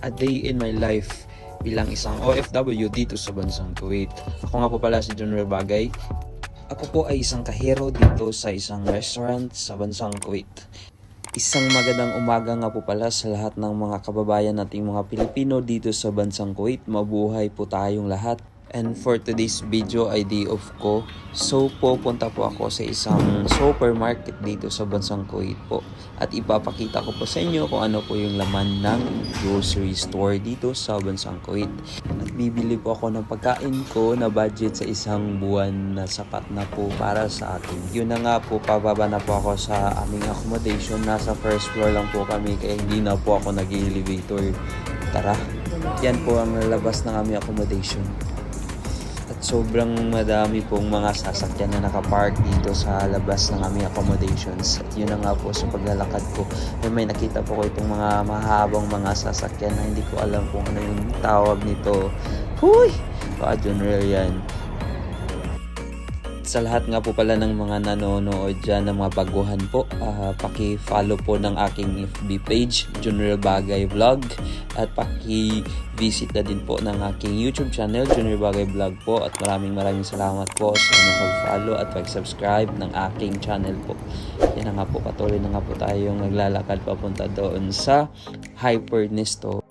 a day in my life bilang isang OFW dito sa bansang Kuwait. Ako nga po pala si John Bagay. Ako po ay isang kahero dito sa isang restaurant sa bansang Kuwait. Isang magandang umaga nga po pala sa lahat ng mga kababayan nating mga Pilipino dito sa bansang Kuwait. Mabuhay po tayong lahat. And for today's video ay day off ko. So pupunta po ako sa isang supermarket dito sa bansang Kuwait po. At ipapakita ko po sa inyo kung ano po yung laman ng grocery store dito sa bansang Kuwait. At bibili po ako ng pagkain ko na budget sa isang buwan na sapat na po para sa atin. Yun na nga po, pababa na po ako sa aming accommodation. Nasa first floor lang po kami kaya hindi na po ako nag-elevator. Tara, yan po ang lalabas ng aming accommodation. At sobrang madami pong mga sasakyan na nakapark dito sa labas ng aming accommodations. At yun na nga po sa paglalakad ko. May nakita po ko itong mga mahabang mga sasakyan na hindi ko alam kung ano yung tawag nito. Huy! Baka general yan. Sa lahat nga po pala ng mga nanonood dyan ng mga baguhan po, paki-follow po ng aking FB page, Junior Bagay Vlog, at paki-visit na din po ng aking YouTube channel, Junior Bagay Vlog po, at maraming salamat po sa mag-follow at pag-subscribe ng aking channel po. Yan na nga po, patuloy na nga po tayong naglalakad papunta doon sa Hypernesto.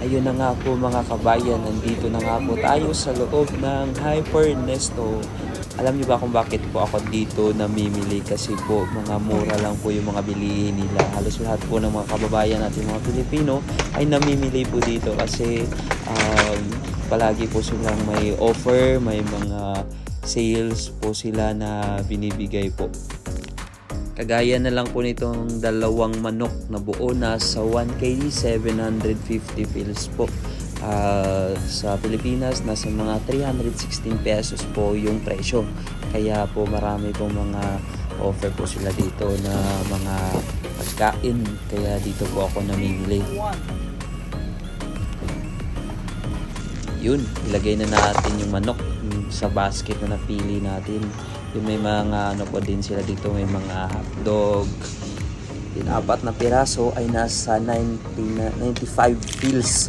Ayun na nga po mga kabayan, nandito na nga po tayo sa loob ng Hypernesto. Alam niyo ba kung bakit po ako dito namimili? Kasi po mga mura lang po yung mga bilihin nila. Halos lahat po ng mga kababayan natin mga Pilipino ay namimili po dito kasi palagi po silang may offer, may mga sales po sila na binibigay po. Kagaya na lang po nitong dalawang manok na buo na sa 1 kg 750 fils po. Sa Pilipinas nasa mga 316 pesos po yung presyo. Kaya po marami pong mga offer po sila dito na mga pagkain. Kaya dito po ako namimili. Yun, ilagay na natin yung manok sa basket na napili natin. Yung may mga ano po din sila dito, may mga hotdog. Yung 4 na piraso ay nasa 95 fils.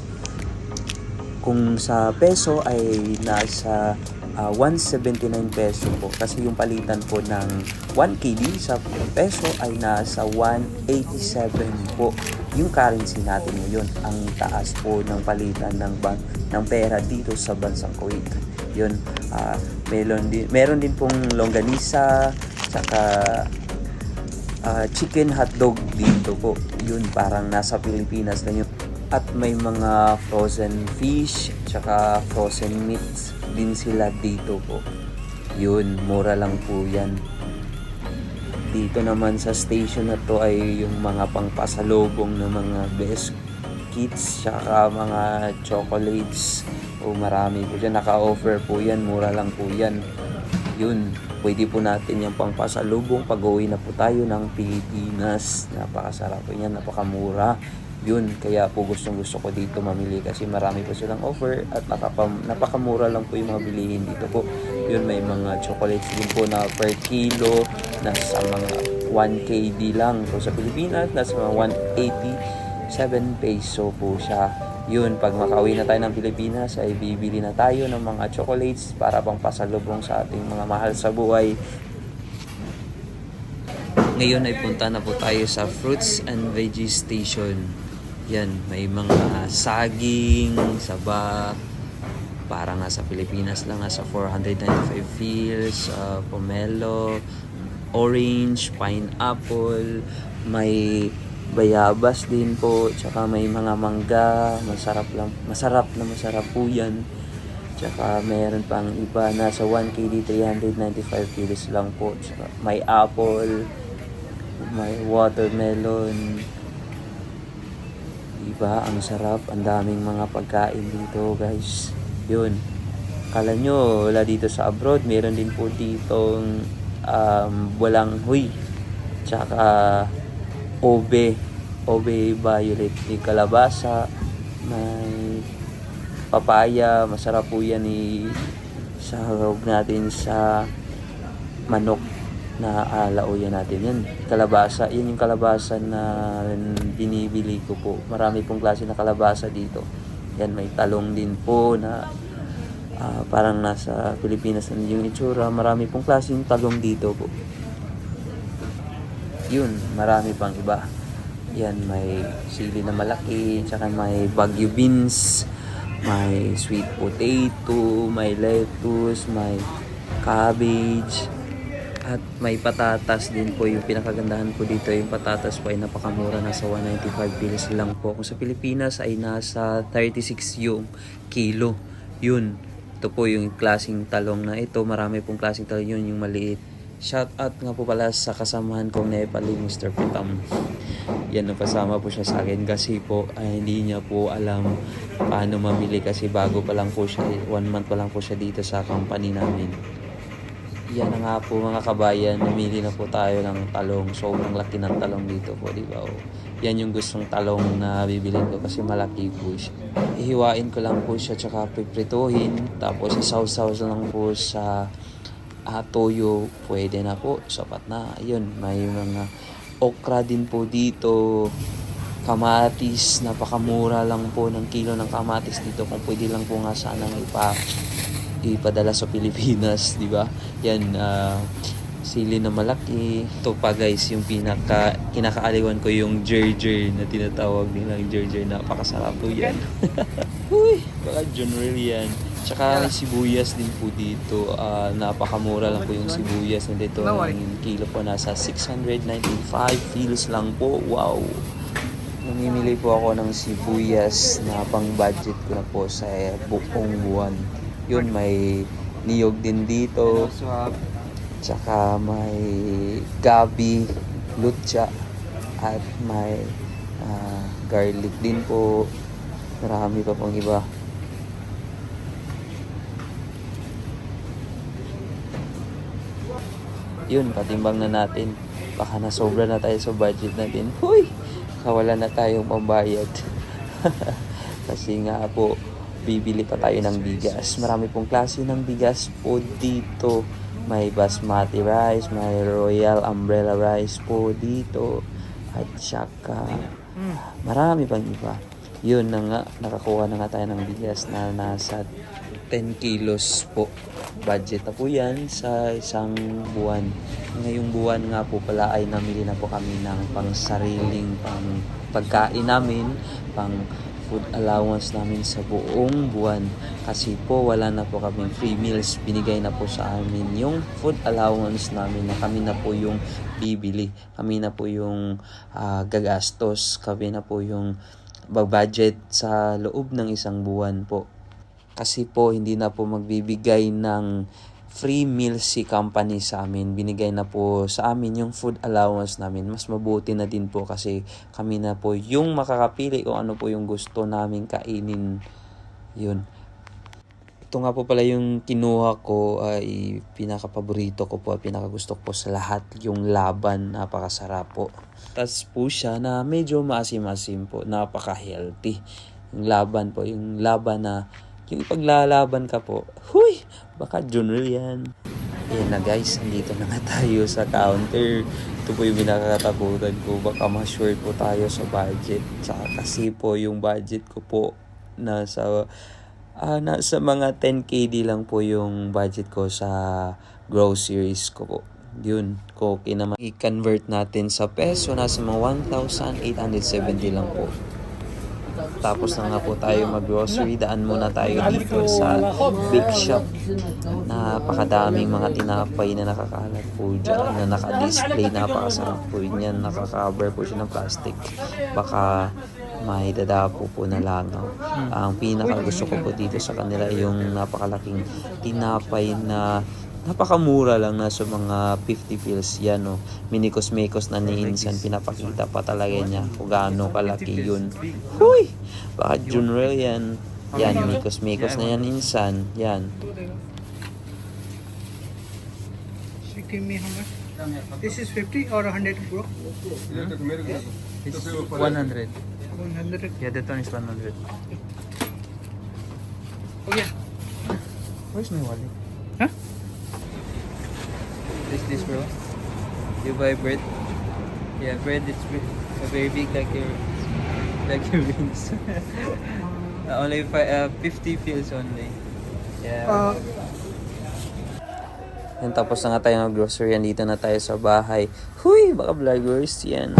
Kung sa peso ay nasa 179 peso po. Kasi yung palitan po ng 1 kg sa peso ay nasa 187 po. Yung currency natin ngayon, ang taas po ng palitan ng pera dito sa bansang Kuwait. Yun, meron din pong longganisa, saka chicken hotdog dito po. Yun, parang nasa Pilipinas na yun. At may mga frozen fish, saka frozen meats din sila dito po. Yun, mura lang po yan. Dito naman sa station na to ay yung mga pangpasalubong na mga biscuits, saka mga chocolates. O marami po dyan, naka-offer po yan, mura lang po yan. Yun, pwede po natin yung pangpasalubong pag uwi na po tayo ng Pilipinas. Napakasarap po yan, napakamura. Yun, kaya po gustong gusto ko dito mamili kasi marami po silang offer at napakamura lang po yung mga bilihin dito po. Yun, may mga chocolates din po na per kilo, nasa mga 1 kg lang. So sa Pilipinas, nasa mga 187 peso po siya. Yun, pag makauwi na tayo ng Pilipinas ay bibili na tayo ng mga chocolates para pang pasalubong sa ating mga mahal sa buhay. Ngayon ay punta na po tayo sa Fruits and Veggies Station. Yan, may mga saging, saba, para nga sa Pilipinas lang, nasa 495 fils, pomelo, orange, pineapple, may bayabas din po, tsaka may mga mangga, masarap po yan. Tsaka meron pang iba nasa 1 KD 395 kilos lang po. Tsaka may apple, may watermelon. Diba? Ang sarap. Ang daming mga pagkain dito guys. Yun. Kala nyo wala dito sa abroad. Meron din po ditong balanghoy. Tsaka obe. Obe violet. May kalabasa. May papaya, masarap po yan sahog natin sa manok na alauyan natin yan. Kalabasa, yan yung kalabasa na binibili ko po. Marami pong klase na kalabasa dito. Yan, may talong din po na parang nasa Pilipinas na yung itsura. Marami pong klase yung talong dito po. Yun, marami pang iba. Yan, may sili na malaki, tsaka may Baguio beans, may sweet potato, may lettuce, may cabbage, at may patatas din po. Yung pinakagandahan po dito, yung patatas po ay napakamura, nasa 195 pesos lang po. Kung sa Pilipinas ay nasa 36 yung kilo. Yun, ito po yung klaseng talong na ito. Marami pong klaseng talong yun, yung maliit. Shout out nga po pala sa kasamahan kong Nepali, Mr. Putam. Yan, napasama po siya sa akin kasi po hindi niya po alam paano mamili kasi bago pa lang po siya, 1 month pa lang po siya dito sa company namin. Yan na nga po mga kabayan, namili na po tayo ng talong. Sobrang laki ng talong dito po, di ba? Yan yung gustong talong na bibilin ko kasi malaki po siya. Ihiwain ko lang po siya tsaka piprituhin, tapos isawsaw lang po sa toyo. Pwede na po, sapat na. Ayun, may mga okra din po dito, kamatis, napakamura lang po ng kilo ng kamatis dito. Kung pwede lang po nga sanang ipadala sa Pilipinas, di ba? Yan, sili na malaki. Ito pa guys, yung kinakaaliwan ko yung jerjer na tinatawag nilang jerjer. Napakasarap po yan. Uy, baka general yan. Tsaka may sibuyas din po dito. Napakamura lang po yung sibuyas na dito. Ang kilo po nasa 695 pesos lang po. Wow! Namimili po ako ng sibuyas na pang budget ko na po sa buong buwan. Yun, may niyog din dito. Tsaka may gabi, lutsa, at may garlic din po. Marami pa pong iba. Yun, patimbang na natin. Baka nasobra na tayo sa budget natin. Huy! Kawala na tayong pambayad. Kasi nga po, bibili pa tayo ng bigas. Marami pong klase ng bigas po dito. May basmati rice, may royal umbrella rice po dito. At saka, marami pang iba. Yun na nga, nakakuha na nga tayo ng bigas na nasa 10 kilos po. Budget na po yan sa isang buwan. Ngayong buwan nga po pala ay namili na po kami ng pang sariling pang pagkain namin, pang food allowance namin sa buong buwan. Kasi po wala na po kaming free meals. Binigay na po sa amin yung food allowance namin na kami na po yung bibili. Kami na po yung gagastos. Kami na po yung budget sa loob ng isang buwan po. Kasi po hindi na po magbibigay ng free meal si company sa amin. Binigay na po sa amin yung food allowance namin. Mas mabuti na din po kasi kami na po yung makakapili kung ano po yung gusto namin kainin. Yun. Ito nga po pala yung kinuha ko ay pinaka-paborito ko po, pinaka-gusto ko po sa lahat, yung laban. Napakasarap po. Tas po siya na medyo maasim-asim po, napaka-healthy. Yung laban po, yung laban na yung paglalaban ka po, huy, baka general yan. Ayan na guys, andito na nga tayo sa counter. Ito po yung pinakakatakutan ko, baka ma-short po tayo sa budget. Kasi po yung budget ko po nasa mga 10KD lang po yung budget ko sa groceries ko po. Yun, okay naman. I-convert natin sa peso, nasa mga 1,870 lang po. Tapos na nga po tayo mag-grocery. Daan muna tayo dito sa big shop. Napakadaming mga tinapay na nakakalat po dyan, na naka-display. Napakasarap po yan. Nakaka-cover po siya ng plastic. Baka may dadapo po na langaw. Ang pinaka gusto ko po dito sa kanila yung napakalaking tinapay na napakamura lang, na sa mga 50 pills yan, minikos-mikos na ni Insan, pinapakita pa talaga niya kung gaano kalaki yun. Huy! Baka Junrel yan. Yan, mikos-mikos na yan Insan. Yan. Give me how much? This is 50 or 100, bro? It's 100. 100. Yeah, that one is 100. Oh yeah. Where's my wallet? Huh? This bro. You buy bread? Yeah, bread is very big like your wings. Only 50 pills only. Yeah. Yan, tapos na nga tayo ng grocery. Yan, dito na tayo sa bahay. Huy! Baka vloggers yan.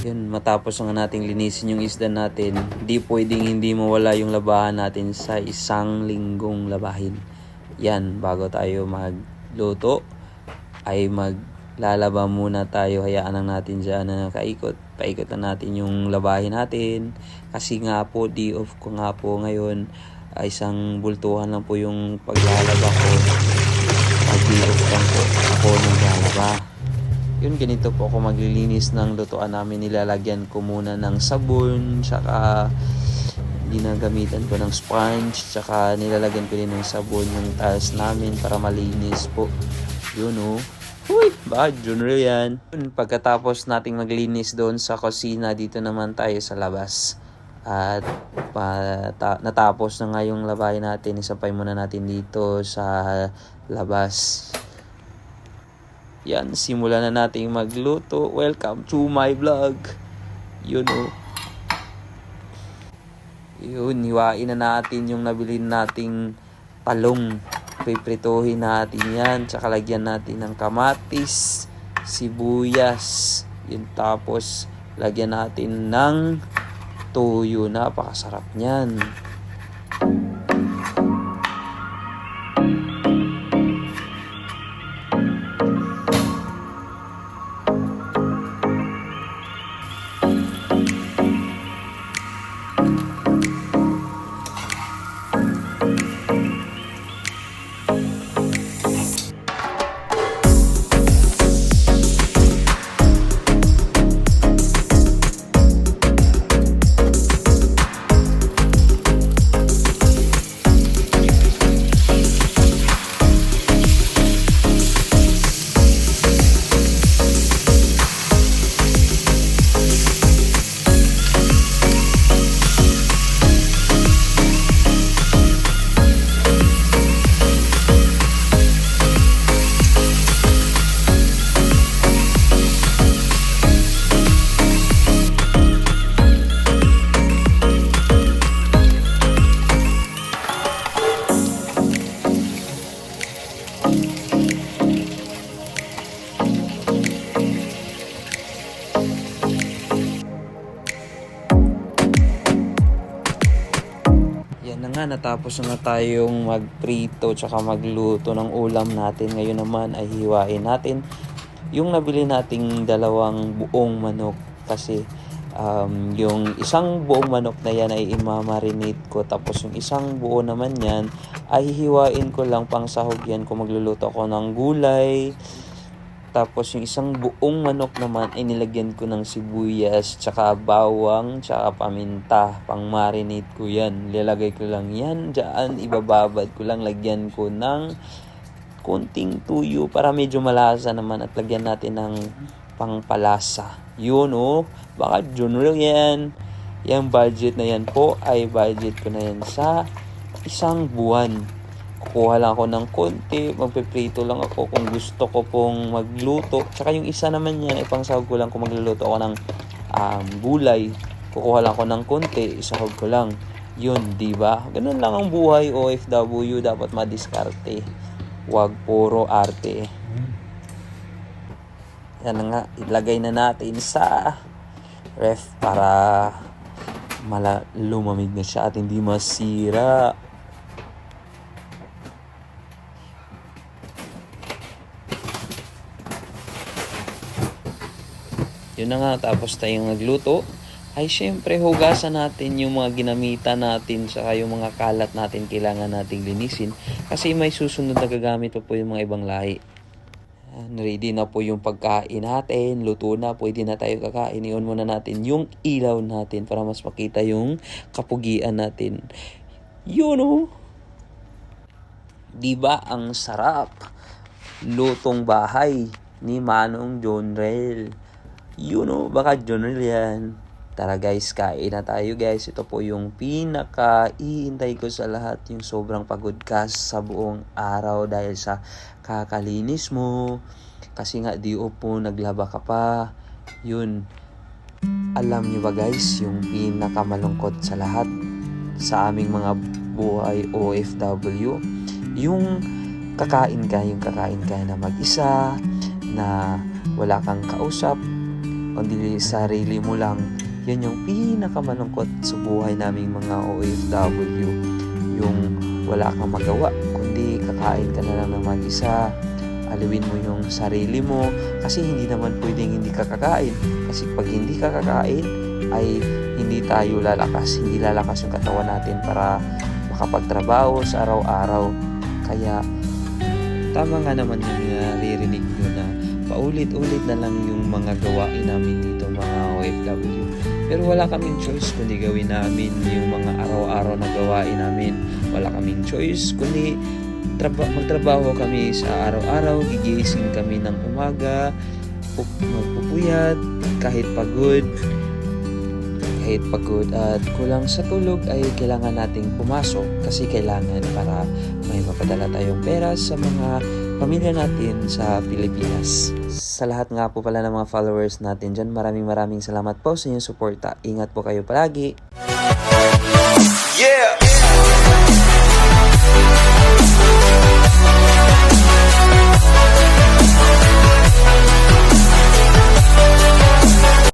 Yun, matapos nga nating linisin yung isda natin, di pwedeng hindi mawala yung labahan natin sa isang linggong labahin. Yan, bago tayo magluto, ay maglalaba muna tayo. Hayaan lang natin dyan na nakaikot. Paikot na natin yung labahin natin. Kasi nga po, day off ko nga po ngayon, ay isang bultuhan lang po yung paglalaba ko. Pag day off lang po, ako naglalaba. Yun, ganito po ako maglilinis ng lutuan namin. Nilalagyan ko muna ng sabon, tsaka ginagamitan ko ng sponge, tsaka nilalagyan ko din ng sabon yung tiles namin para malinis po. Yun Uy, ba, Junrel yan. Yun, pagkatapos nating maglinis doon sa kusina, dito naman tayo sa labas. At natapos na nga yung labahin natin, isapay muna natin dito sa labas. Yan, simulan na natin magluto. Welcome to my vlog. Yun Yun, hiwain na natin yung nabili nating talong. Piprituhin natin yan. Tsaka lagyan natin ng kamatis, sibuyas. Yun, tapos lagyan natin ng toyo. Napakasarap niyan. Natapos na tayong magprito tsaka magluto ng ulam natin. Ngayon naman ay hiwain natin yung nabili nating dalawang buong manok. Kasi yung isang buong manok na yan ay imamarinate ko. Tapos yung isang buo naman yan ay hiwain ko lang pang sahog yan kung magluluto ako ng gulay. Tapos yung isang buong manok naman ay nilagyan ko ng sibuyas, tsaka bawang, tsaka paminta. Pang marinate ko yan. Lalagay ko lang yan dyan. Ibababad ko lang. Lagyan ko ng konting tuyo para medyo malasa naman. At lagyan natin ng pangpalasa. Yun Baka Junrel yan. Yung budget na yan po ay budget ko na yan sa isang buwan. Kukuha lang ako ng konti, magpiprito lang ako kung gusto ko pong magluto. Tsaka yung isa naman yan, ipangsahog ko lang kung magluluto ako ng gulay. Kukuha lang ako ng konti, isahog ko lang. Yun, di ba? Ganun lang ang buhay OFW, dapat madiskarte. Huwag puro arte. Yan na nga, ilagay na natin sa ref para lumamig na siya at hindi masira. Yun na nga, tapos tayong nagluto, ay syempre hugasan natin yung mga ginamitan natin saka yung mga kalat natin kailangan nating linisin kasi may susunod na gagamit pa po yung mga ibang lahi. Ready na po yung pagkain natin, luto na, pwede na tayo kakain. I-on muna natin yung ilaw natin para mas makita yung kapugian natin. Yun oh! Diba ang sarap? Lutong bahay ni Manong Jonrel. Yun oh, baka Jonrel yan. Tara guys, kain na tayo guys. Ito po yung pinaka-iintay ko sa lahat. Yung sobrang pagod ka sa buong araw dahil sa kakalinis mo. Kasi nga di po naglaba ka pa. Yun. Alam niyo ba guys, yung pinakamalungkot sa lahat sa aming mga buhay OFW, yung kakain ka na mag-isa, na wala kang kausap, kundi sarili mo lang. Yan yung pinakamalungkot sa buhay naming mga OFW. Yung wala kang magawa, kundi kakain ka na lang ng mag-isa. Aliwin mo yung sarili mo. Kasi hindi naman pwedeng hindi ka kakain. Kasi pag hindi ka kakain, ay hindi tayo lalakas. Hindi lalakas yung katawan natin para makapagtrabaho sa araw-araw. Kaya, tama nga naman yung naririnig nyo na paulit-ulit na lang yung mga gawain namin dito, mga OFW. Pero wala kaming choice kundi gawin namin yung mga araw-araw na gawain namin. Wala kaming choice kundi magtrabaho kami sa araw-araw. Gigising kami ng umaga, magpupuyat, kahit pagod at kulang sa tulog ay kailangan nating pumasok kasi kailangan para may mapadala tayong pera sa mga pamilya natin sa Pilipinas. Sa lahat nga po pala ng mga followers natin dyan, maraming salamat po sa inyong suporta. Ingat po kayo palagi. Yeah!